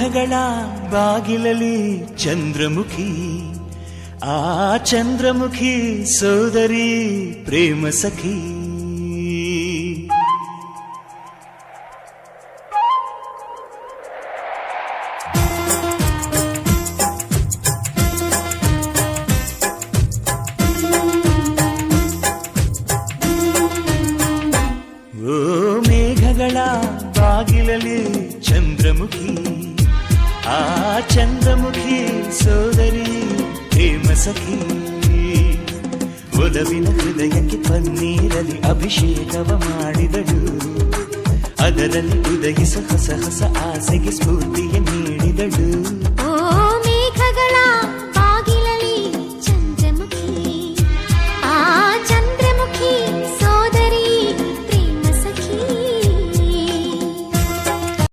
ಮೇಘಗಳ ಬಾಗಿಲಲ್ಲಿ ಚಂದ್ರಮುಖಿ, ಆ ಚಂದ್ರಮುಖಿ ಸೋದರಿ ಪ್ರೇಮ ಸಖಿ. ಓ ಮೇಘಗಳ ಬಾಗಿಲಲ್ಲಿ ಚಂದ್ರಮುಖಿ, ಆ ಚಂದ್ರಮುಖಿ ಸೋದರಿ ಪ್ರೇಮ ಸಖಿ. ಒಲವಿನ ಹೃದಯಕ್ಕೆ ಪನ್ನೀರಲ್ಲಿ ಅಭಿಷೇಕವ ಮಾಡಿದಳು, ಅದರಲ್ಲಿ ಉದಯಿಸ ಹೊಸ ಹೊಸ ಆಸೆಗೆ ಸ್ಫೂರ್ತಿಯ ನೀಡಿದಳು.